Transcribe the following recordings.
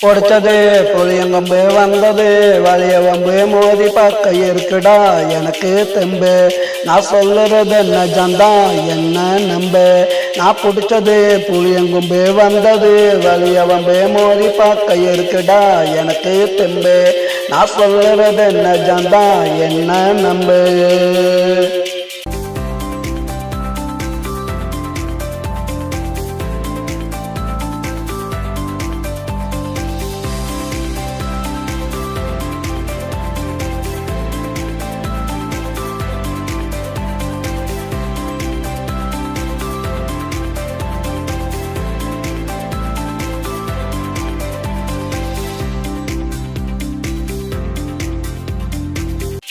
பொடிச்சது புளியங்கொம்பு வந்தது வலிய வம்பு மோதி பக்க இருக்குடா எனக்கு தெம்பு நான் சொல்லுறது நிஜம்தான் என்ன நம்பு நான் பிடிச்சது புளியங்கொம்பு வந்தது வலிய வம்பு மோதி பக்க இருக்குடா எனக்கு தெம்பு நான் சொல்லுறது நிஜம்தான் என்ன நம்பு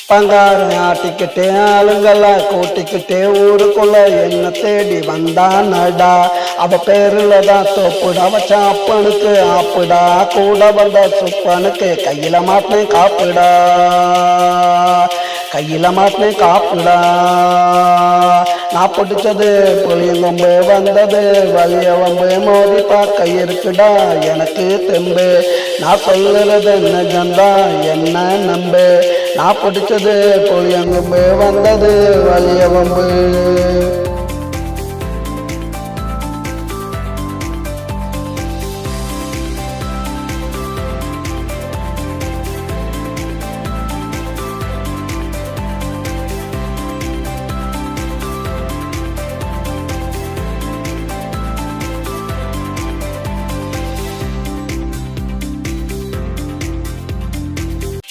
பங்காரம் ஆட்டிக்கிட்டே ஆளுங்கள கூட்டிக்கிட்டே ஊருக்குள்ள என்ன தேடி வந்தா நடா அவ பேருல தான் தோப்புடா வச்சா அப்பனுக்கு ஆப்புடா கூட வந்த சுப்பனுக்கு கையில மாட்டினேன் காப்புடா கையில மாட்டினேன் காப்புடா நான் பிடிச்சது புளியங்கொம்பு வந்தது வலிய வம்பு மோதி பார்க்க இருக்குடா எனக்கு தெம்பு நான் சொல்லுறது நிஜம்தா என்ன நம்பு நான் பிடிச்சது புளியங்கொம்பு வந்தது வலிய வம்பு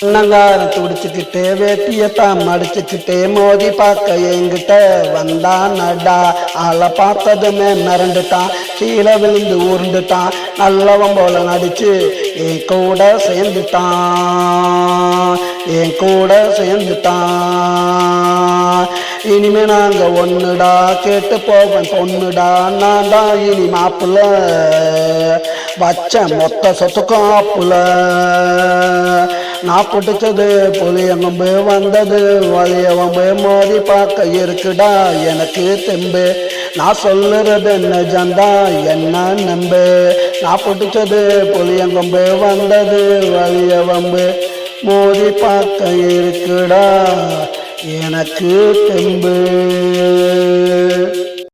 அண்ணங்காரம் துடிச்சுக்கிட்டே வேட்டியத்தான் மடிச்சுக்கிட்டே மோதி பார்க்க என்கிட்ட வந்தான் நடா ஆளை பார்த்ததுமே மிரண்டுட்டான் கீழே விழுந்து உருண்டுட்டான் நல்லவன் போல நடிச்சு என் கூட சேர்ந்துட்டான் இனிமே நாங்க ஒண்ணுடா கேட்டு போவேன் பொண்ணுடா நான் தான் இனி மாப்புல வச்ச மொத்த சொத்துக்கும் ஆப்புல நான் பிடிச்சது புளியங்கொம்பு வந்தது வலிய வம்பு மோதி பார்க்க இருக்குடா எனக்கு தெம்பு நான் சொல்லுறது நிஜம்தா என்ன நம்பு நான் பிடிச்சது புளியங்கொம்பு வந்தது வலிய வம்பு மோதி பார்க்க இருக்குடா எனக்கு தெம்பு